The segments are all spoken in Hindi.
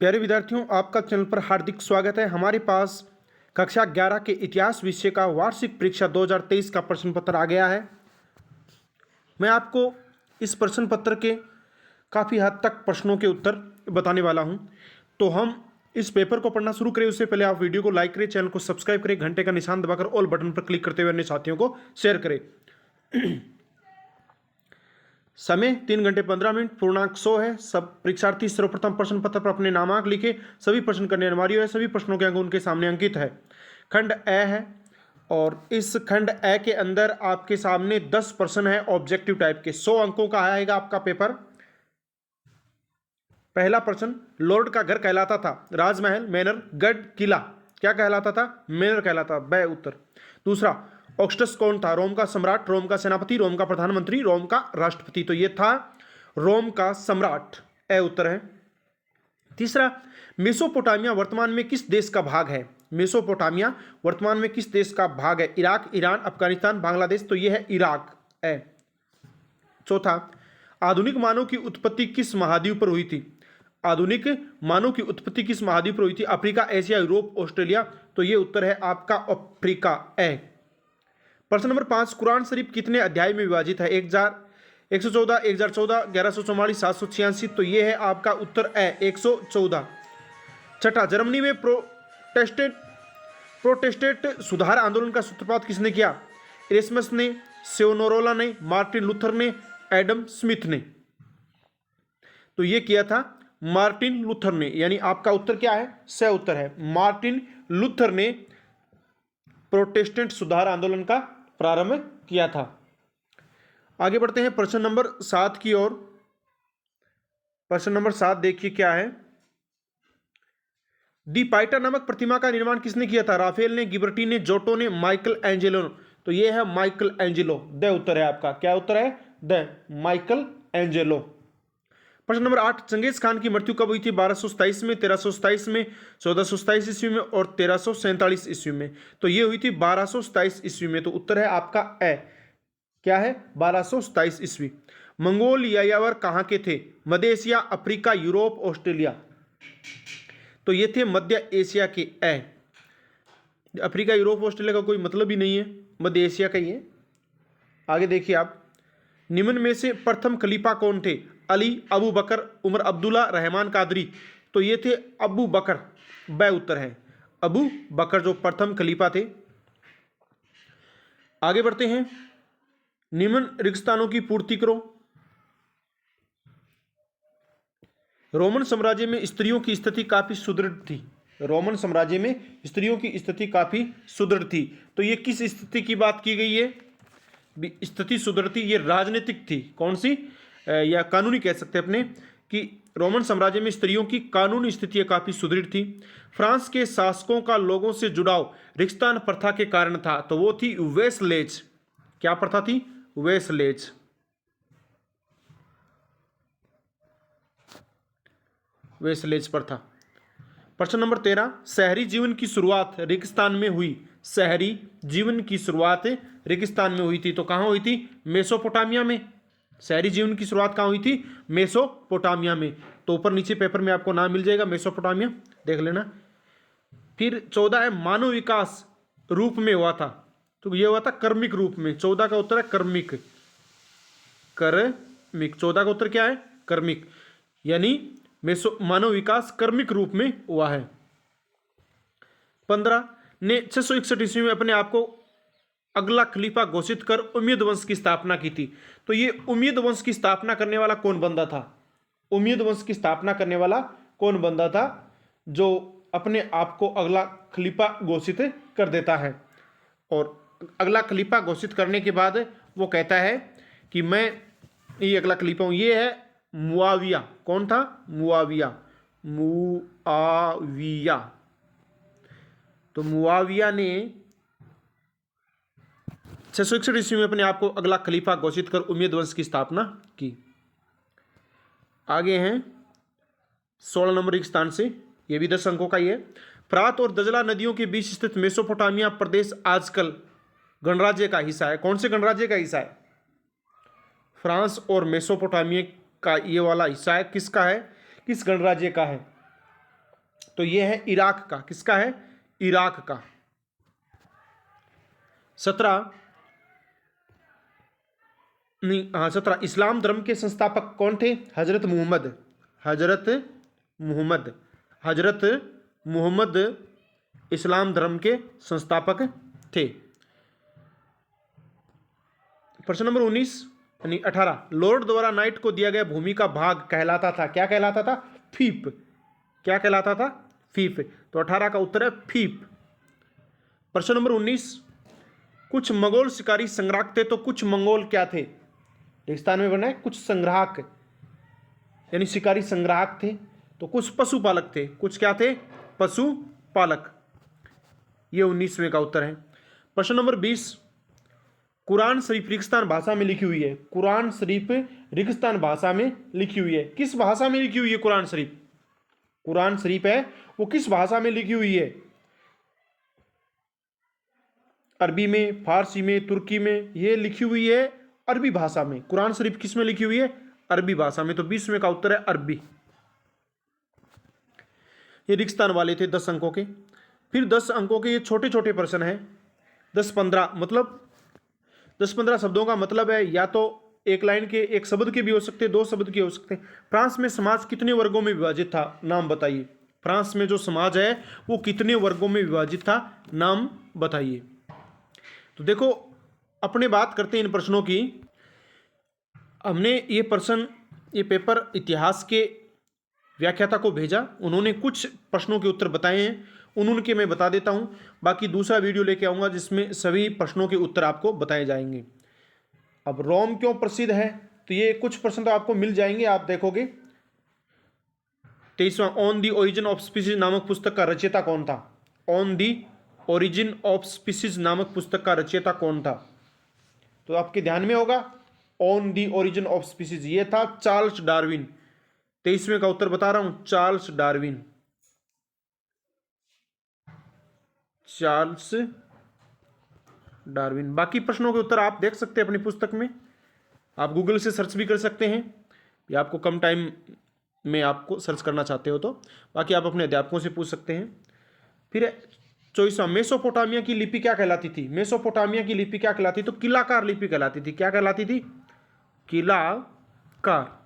प्यारे विद्यार्थियों, आपका चैनल पर हार्दिक स्वागत है। हमारे पास कक्षा 11 के इतिहास विषय का वार्षिक परीक्षा 2023 का प्रश्न पत्र आ गया है। मैं आपको इस प्रश्न पत्र के काफ़ी हद तक प्रश्नों के उत्तर बताने वाला हूं। तो हम इस पेपर को पढ़ना शुरू करें उससे पहले आप वीडियो को लाइक करें, चैनल को सब्सक्राइब करें, घंटे का निशान दबाकर ऑल बटन पर क्लिक करते हुए अन्य साथियों को शेयर करें। समय 3 घंटे 15 मिनट, पूर्णांक 100 है। सब परीक्षार्थी सर्वप्रथम प्रश्न पत्र पर अपने नामांक लिखे। सभी प्रश्न करने अनिवार्य है। सभी प्रश्नों के अंक उनके सामने अंकित है। खंड ए है और इस खंड ए के अंदर आपके सामने 10 प्रश्न है ऑब्जेक्टिव टाइप के। 100 अंकों का आएगा आपका पेपर। पहला प्रश्न, लॉर्ड का घर कहलाता था राजमहल, मैनर, गढ़, किला। क्या कहलाता था? मैनर कहलाता। ब उत्तर। दूसरा, ऑगस्टस कौन था? रोम का सम्राट, रोम का सेनापति, रोम का प्रधानमंत्री, रोम का राष्ट्रपति। तो ये था रोम का सम्राट। ए उत्तर है। तीसरा, मेसोपोटामिया वर्तमान में किस देश का भाग है? मेसोपोटामिया वर्तमान में किस देश का भाग है? Iraq, Iran, Afghanistan, Bangladesh. तो यह है इराक। ए। चौथा, आधुनिक मानव की उत्पत्ति किस महाद्वीप पर हुई थी? आधुनिक मानव की उत्पत्ति किस महाद्वीप पर हुई थी? Africa, Asia, Europe, Australia. तो ये उत्तर है आपका अफ्रीका। ए। प्रश्न नंबर 5, कुरान शरीफ कितने अध्याय में विभाजित है? 1114, 1014, 1144, 786। तो ये है आपका उत्तर ए 114। छठा, जर्मनी में प्रोटेस्टेंट सुधार आंदोलन का सूत्रपात किसने किया? इरेस्मस ने, सेवोनारोला ने, मार्टिन लूथर ने, एडम स्मिथ ने। तो ये किया था मार्टिन लूथर ने, यानी आपका उत्तर क्या है? स उत्तर है। मार्टिन लूथर ने प्रोटेस्टेंट सुधार आंदोलन का प्रारंभ किया था। आगे बढ़ते हैं प्रश्न नंबर 7 की ओर। प्रश्न नंबर 7 देखिए क्या है। दी पाइटा नामक प्रतिमा का निर्माण किसने किया था? राफेल ने, गिबर्टी ने, जोटो ने, माइकल एंजेलो। तो यह है माइकल एंजेलो। द उत्तर है आपका। क्या उत्तर है? The Michael Angelo. प्रश्न नंबर 8, चंगेज खान की मृत्यु कब हुई थी? 1227 में, 1327 में, 1427 ईस्वी में और 1347 ईस्वी में। तो ये हुई थी 1227 ईस्वी में। तो उत्तर है आपका ए। क्या है? 1227 ईस्वी। मंगोल यायावर कहाँ के थे? मध्य एशिया, अफ्रीका, यूरोप, ऑस्ट्रेलिया। तो ये थे मध्य एशिया के। ए। अफ्रीका, यूरोप, ऑस्ट्रेलिया का कोई मतलब ही नहीं है, मध्य एशिया का ही है। आगे देखिए आप, निम्न में से प्रथम खलीफा कौन थे? अली, अबू बकर, उमर अब्दुल्ला, रहमान कादरी। तो ये थे अबू बकर। ब उत्तर है। अबू बकर जो प्रथम खलीफा थे। आगे बढ़ते हैं, निम्न रिक्तस्थानों की पूर्ति करो। रोमन साम्राज्य में स्त्रियों की स्थिति काफी सुदृढ़ थी। रोमन साम्राज्य में स्त्रियों की स्थिति काफी सुदृढ़ थी। तो ये किस स्थिति की बात की गई है? स्थिति सुदृढ़ थी, ये राजनीतिक थी। कौन सी? या कानूनी कह सकते हैं अपने, कि रोमन साम्राज्य में स्त्रियों की कानूनी स्थिति काफी सुदृढ़ थी। फ्रांस के शासकों का लोगों से जुड़ाव रिक्तस्थान प्रथा के कारण था। तो वो थी वेसलेज। क्या प्रथा थी? वेसलेज। वेसलेज प्रथा। प्रश्न नंबर 13, शहरी जीवन की शुरुआत रेगिस्तान में हुई। शहरी जीवन की शुरुआत रेगिस्तान में हुई थी। तो कहां हुई थी? मेसोपोटामिया में। शहरी जीवन की शुरुआत कहां हुई थी? मेसोपोटामिया में। तो ऊपर नीचे पेपर में आपको नाम मिल जाएगा, मेसोपोटामिया, देख लेना। फिर 14 है, मानव विकास रूप में हुआ था। तो यह हुआ था कर्मिक रूप में। 14 का उत्तर है कर्मिक। कर्मिक 14 का उत्तर क्या है? कर्मिक, यानी मानव विकास कर्मिक रूप में हुआ है। 15 ने 661 ईस्वी में अपने आप को अगला खलीफा घोषित कर उम्मयद वंश की स्थापना की थी। तो ये उम्मयद वंश की स्थापना करने वाला कौन बंदा था? उम्मयद वंश की स्थापना करने वाला कौन बंदा था जो अपने आप को अगला खलीफा घोषित कर देता है? और अगला खलीफा घोषित करने के बाद वो कहता है कि मैं ये अगला खलीफा हूं। ये है मुआविया। कौन था? मुआविया। मुआविया। तो मुआविया ने 661 ईस्वी में अपने आप को अगला खलीफा घोषित कर उम्मयद वंश की स्थापना की। आगे हैं 16 नंबर के स्थान से, यह भी 10 अंकों का ही है। फ्रात और दजला नदियों के बीच स्थित मेसोपोटामिया प्रदेश आजकल गणराज्य का हिस्सा है। कौन से गणराज्य का हिस्सा है? फ्रांस और मेसोपोटामिया का ये वाला हिस्सा है। किसका है? किस गणराज्य का है? तो ये है इराक का। किसका है? इराक का। 17 नहीं, हाँ 17, इस्लाम धर्म के संस्थापक कौन थे? हजरत मोहम्मद। हजरत मोहम्मद। हजरत मोहम्मद इस्लाम धर्म के संस्थापक थे। प्रश्न नंबर 19 यानी 18, लॉर्ड द्वारा नाइट को दिया गया भूमि का भाग कहलाता था, क्या कहलाता था? फीफ। क्या कहलाता था? फीफ। तो 18 का उत्तर है फीफ। प्रश्न नंबर 19, कुछ मंगोल शिकारी संग्राहक थे, तो कुछ मंगोल क्या थे? रेगिस्तान में बने कुछ संग्राहक यानी शिकारी संग्राहक थे, तो कुछ पशुपालक थे। कुछ क्या थे? पशुपालक। ये 19वें का उत्तर है। प्रश्न नंबर 20, कुरान शरीफ रेगिस्तान भाषा में लिखी हुई है। कुरान शरीफ रेगिस्तान भाषा में लिखी हुई है। किस भाषा में लिखी हुई है कुरान शरीफ? कुरान शरीफ है वो किस भाषा में लिखी हुई है? अरबी में, फारसी में, तुर्की में, ये लिखी हुई है अरबी भाषा में। कुरान शरीफ किस में लिखी हुई है? अरबी भाषा में। तो 20वें का उत्तर है अरबी। ये रेगिस्तान वाले थे 10 अंकों के। फिर 10 अंकों के ये छोटे छोटे प्रश्न हैं, 10-15, मतलब 10-15 शब्दों का मतलब है या तो एक लाइन के, एक शब्द के भी हो सकते हैं, 2 शब्द के हो सकते हैं। फ्रांस में समाज कितने वर्गों में विभाजित था? नाम बताइए। फ्रांस में जो समाज है वो कितने वर्गों में विभाजित था? नाम बताइए। तो देखो, अपने बात करते हैं इन प्रश्नों की। हमने ये प्रश्न, ये पेपर इतिहास के व्याख्याता को भेजा, उन्होंने कुछ प्रश्नों के उत्तर बताए हैं, उनके मैं बता देता हूं। बाकी दूसरा वीडियो लेके आऊँगा जिसमें सभी प्रश्नों के उत्तर आपको बताए जाएंगे। अब रोम क्यों प्रसिद्ध है? तो ये कुछ प्रश्न तो आपको मिल जाएंगे, आप देखोगे। 23वां, on the origin of species नामक पुस्तक का रचयिता कौन था? On the origin of species नामक पुस्तक का रचयिता कौन था? तो आपके ध्यान में होगा, on the origin of species, ये था चार्ल्स डार्विन। 23वें का उत्तर बता रहा हूं, चार्ल्स डार्विन। Charles Darwin. बाकी प्रश्नों के उत्तर आप देख सकते हैं अपनी पुस्तक में, आप गूगल से सर्च भी कर सकते हैं, या आपको कम टाइम में आपको सर्च करना चाहते हो तो बाकी आप अपने अध्यापकों से पूछ सकते हैं। फिर 24वां, मेसोपोटामिया की लिपि क्या कहलाती थी? मेसोपोटामिया की लिपि क्या कहलाती थी? तो किलाकार लिपि कहलाती थी। क्या कहलाती थी? किलाकार।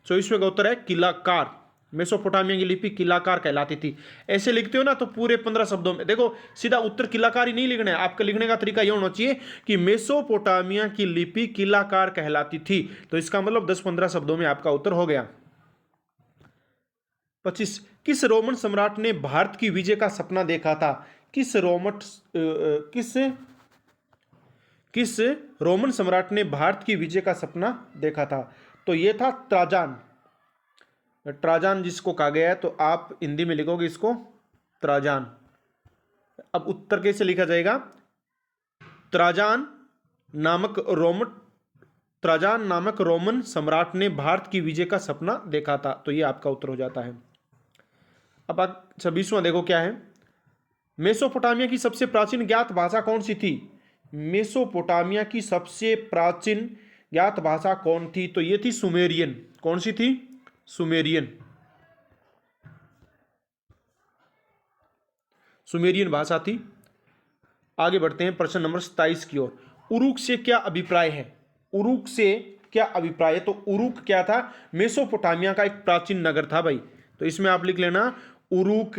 24वें का उत्तर है किलाकार। मेसोपोटामिया की लिपि किलाकार कहलाती थी। ऐसे लिखते हो ना तो पूरे 15 शब्दों में, देखो सीधा उत्तर किलाकार ही नहीं लिखना है, आपका लिखने का तरीका यह होना चाहिए कि मेसोपोटामिया की लिपि किलाकार कहलाती थी। तो इसका मतलब 10-15 शब्दों में आपका उत्तर हो गया। 25, किस रोमन सम्राट ने भारत की विजय का सपना देखा था? किस रोमन सम्राट ने भारत की विजय का सपना देखा था? तो यह था ट्राजान। ट्राजान जिसको कहा गया है, तो आप हिंदी में लिखोगे इसको ट्राजान। अब उत्तर कैसे लिखा जाएगा? ट्राजान नामक रोमन सम्राट ने भारत की विजय का सपना देखा था। तो यह आपका उत्तर हो जाता है। अब 26वां देखो क्या है, मेसोपोटामिया की सबसे प्राचीन ज्ञात भाषा कौन सी थी? मेसोपोटामिया की सबसे प्राचीन ज्ञात भाषा कौन थी? तो यह थी सुमेरियन। कौन सी थी? सुमेरियन भाषा थी। आगे बढ़ते हैं प्रश्न नंबर 27 की ओर। उरुक से क्या अभिप्राय है? उरुक से क्या अभिप्राय है? तो उरुक क्या था? मेसोपोटामिया का एक प्राचीन नगर था भाई। तो इसमें आप लिख लेना, उरुक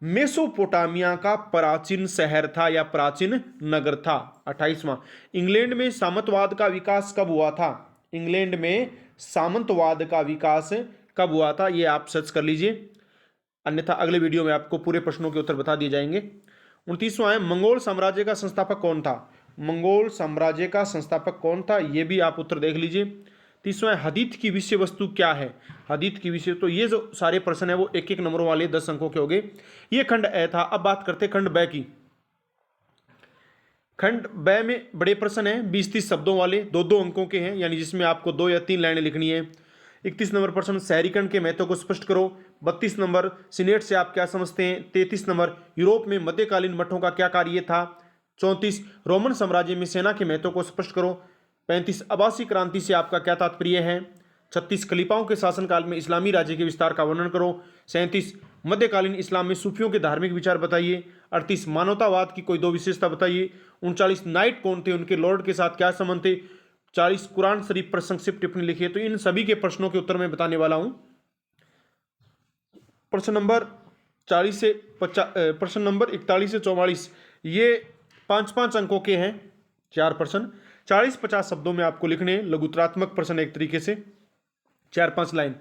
मेसोपोटामिया का प्राचीन शहर था या प्राचीन नगर था। 28वां, इंग्लैंड में सामंतवाद का विकास कब हुआ था? इंग्लैंड में सामंतवाद का विकास कब हुआ था? ये आप सर्च कर लीजिए, अन्यथा अगले वीडियो में आपको पूरे प्रश्नों के उत्तर बता दिए जाएंगे। 29वां है, मंगोल साम्राज्य का संस्थापक कौन था? मंगोल साम्राज्य का संस्थापक कौन था? ये भी आप उत्तर देख लीजिए। 30वां, हदीथ की विषय वस्तु क्या है? हदीथ की विषय, तो ये जो सारे प्रश्न है वो 1-1 नंबरों वाले 10 अंकों के हो गए। ये खंड ए था। अब बात करते खंड ब की। खंड ब में बड़े प्रश्न हैं, 20-30 शब्दों वाले, 2-2 अंकों के हैं, यानी जिसमें आपको 2 या 3 लाइनें लिखनी है। 31 नंबर प्रश्न, शहरीकरण के महत्व को स्पष्ट करो। 32 नंबर, सीनेट से आप क्या समझते हैं? 33 नंबर, यूरोप में मध्यकालीन मठों का क्या कार्य था? 34, रोमन साम्राज्य में सेना के महत्व को स्पष्ट करो। 35, अब्बासी क्रांति से आपका क्या तात्पर्य है? 36, खलीफाओं के शासनकाल में इस्लामी राज्य के विस्तार का वर्णन करो। 37, मध्यकालीन इस्लाम में सूफियों के धार्मिक विचार बताइए। 38 मानवतावाद की कोई 2 विशेषता बताइए। 39 नाइट कौन थे, उनके लॉर्ड के साथ क्या संबंध थे। 40 कुरान शरीफ पर संक्षिप्त टिप्पणी लिखिए। तो इन सभी के प्रश्नों के उत्तर मैं बताने वाला हूं। प्रश्न नंबर 41 से 44 ये 5-5 अंकों के हैं, 4 प्रश्न। 40-50 शब्दों में आपको लिखने हैं, लघुतरात्मक प्रश्न एक तरीके से, 4-5 लाइन।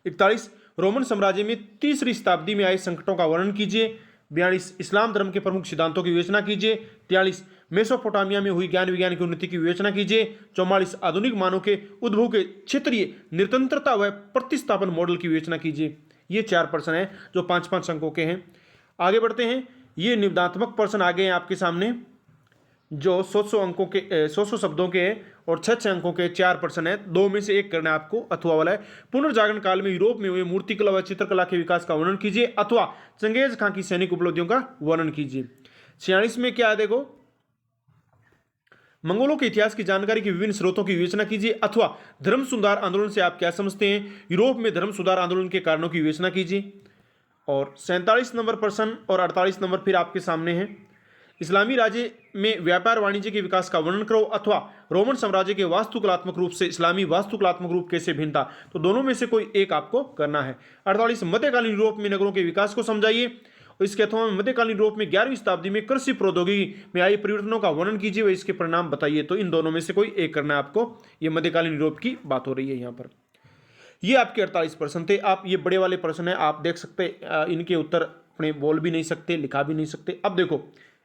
41 रोमन साम्राज्य में 3री शताब्दी में आए संकटों का वर्णन कीजिए। 42 इस्लाम धर्म के प्रमुख सिद्धांतों की विवेचना कीजिए। 43 मेसोपोटामिया में हुई ज्ञान विज्ञान की उन्नति की विवेचना कीजिए। 44 आधुनिक मानव के उद्भव के क्षेत्रीय निरंतरता व प्रतिस्थापन मॉडल की विवेचना कीजिए। ये 4 प्रश्न हैं जो 5-5 अंकों के हैं। आगे बढ़ते हैं। ये निबंधात्मक प्रश्न आ गए हैं आपके सामने, जो 100 अंकों के 100 शब्दों के हैं और 6 अंकों के 4 प्रश्न हैं। 2 में से एक करना है आपको, अथवा वाला है। पुनर्जागरण काल में यूरोप में हुए मूर्तिकला व चित्रकला के विकास का वर्णन कीजिए, अथवा चंगेज खां की सैनिक उपलब्धियों का वर्णन कीजिए। 46 में क्या है देखो, मंगोलों के इतिहास की जानकारी की विभिन्न स्रोतों की विवेचना कीजिए, अथवा धर्म सुधार आंदोलन से आप क्या समझते हैं, यूरोप में धर्म सुधार आंदोलन के कारणों की विवेचना कीजिए। और 47 नंबर प्रश्न और 48 नंबर फिर आपके सामने हैं। इस्लामी राज्य में व्यापार वाणिज्य के विकास का वर्णन करो, अथवा रोमन साम्राज्य के वास्तुकलात्मक रूप से इस्लामी वास्तुकलात्मक रूप कैसे भिन्न था। तो दोनों में से कोई एक आपको करना है। 48 मध्यकालीन यूरोप में नगरों के विकास को समझाइए। और इसके अथवा मध्यकालीन यूरोप में 11वीं शताब्दी में कृषि प्रौद्योगिकी में आई परिवर्तनों का वर्णन कीजिए व इसके परिणाम बताइए। तो इन दोनों में से कोई एक करना है आपको। ये मध्यकालीन यूरोप की बात हो रही है यहाँ पर। ये आपके 48 प्रश्न थे। आप ये बड़े वाले प्रश्न है, आप देख सकते, इनके उत्तर अपने बोल भी नहीं सकते, लिखा भी नहीं सकते। अब देखो,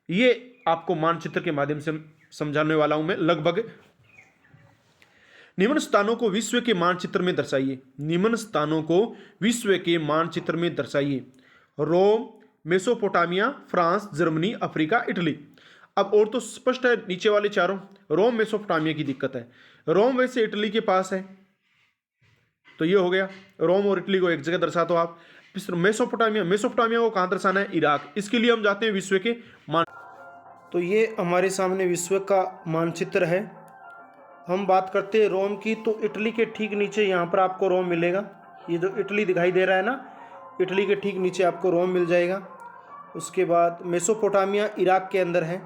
ये आपको मानचित्र के माध्यम से समझाने वाला हूं मैं लगभग। निम्न स्थानों को विश्व के मानचित्र में दर्शाइए। निम्न स्थानों को विश्व के मानचित्र में दर्शाइए। Rome, Mesopotamia, France, Germany, Africa, Italy. अब और तो स्पष्ट है, नीचे वाले चारों। रोम मेसोपोटामिया की दिक्कत है, रोम वैसे इटली के पास है, तो ये हो गया। रोम और इटली को एक जगह दर्शा दो आप। मेसोपोटामिया को कहां दर्शाना है, इराक। इसके लिए हम जाते हैं विश्व के मान। तो ये हमारे सामने विश्व का मानचित्र है। हम बात करते हैं रोम की, तो इटली के ठीक नीचे यहाँ पर आपको रोम मिलेगा। ये जो इटली दिखाई दे रहा है ना, इटली के ठीक नीचे आपको रोम मिल जाएगा। उसके बाद मेसोपोटामिया इराक के अंदर है।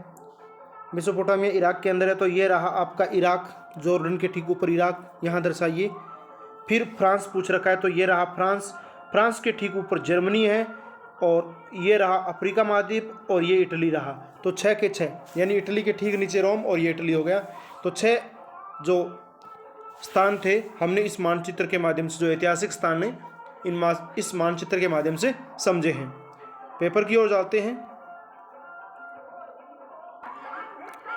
मेसोपोटामिया इराक के अंदर है, तो ये रहा आपका इराक, जॉर्डन के ठीक ऊपर इराक, यहाँ दर्शाइए। फिर फ्रांस पूछ रखा है, तो ये रहा फ्रांस। फ्रांस के ठीक ऊपर जर्मनी है, और ये रहा अफ्रीका महाद्वीप, और ये इटली रहा। तो 6 के 6, यानी इटली के ठीक नीचे रोम और ये इटली हो गया। तो 6 जो स्थान थे हमने इस मानचित्र के माध्यम से, जो ऐतिहासिक स्थान है, इस मानचित्र के माध्यम से समझे हैं। पेपर की ओर जाते हैं।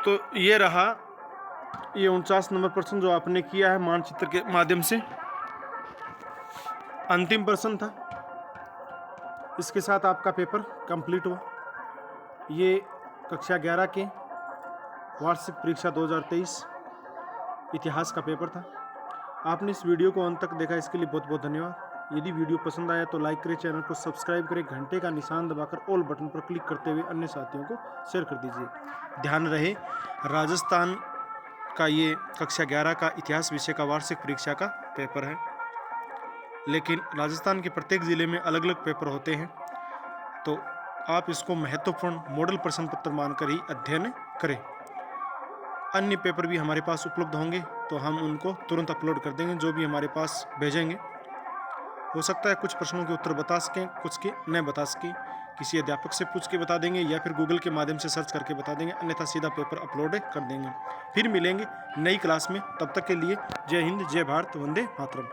तो ये रहा, ये 49 नंबर प्रश्न जो आपने किया है मानचित्र के माध्यम से, अंतिम प्रश्न था। इसके साथ आपका पेपर कंप्लीट हुआ। ये कक्षा 11 के वार्षिक परीक्षा 2023 इतिहास का पेपर था। आपने इस वीडियो को अंत तक देखा, इसके लिए बहुत बहुत धन्यवाद। यदि वीडियो पसंद आया तो लाइक करें, चैनल को सब्सक्राइब करें, घंटे का निशान दबाकर ऑल बटन पर क्लिक करते हुए अन्य साथियों को शेयर कर दीजिए। ध्यान रहे, राजस्थान का ये कक्षा 11 का इतिहास विषय का वार्षिक परीक्षा का पेपर है, लेकिन राजस्थान के प्रत्येक ज़िले में अलग अलग पेपर होते हैं, तो आप इसको महत्वपूर्ण मॉडल प्रश्न पत्र मानकर ही अध्ययन करें। अन्य पेपर भी हमारे पास उपलब्ध होंगे, तो हम उनको तुरंत अपलोड कर देंगे। जो भी हमारे पास भेजेंगे, हो सकता है कुछ प्रश्नों के उत्तर बता सकें, कुछ के नहीं बता सकें। किसी अध्यापक से पूछ के बता देंगे, या फिर गूगल के माध्यम से सर्च करके बता देंगे, अन्यथा सीधा पेपर अपलोड कर देंगे। फिर मिलेंगे नई क्लास में, तब तक के लिए जय हिंद, जय भारत, वंदे मातरम।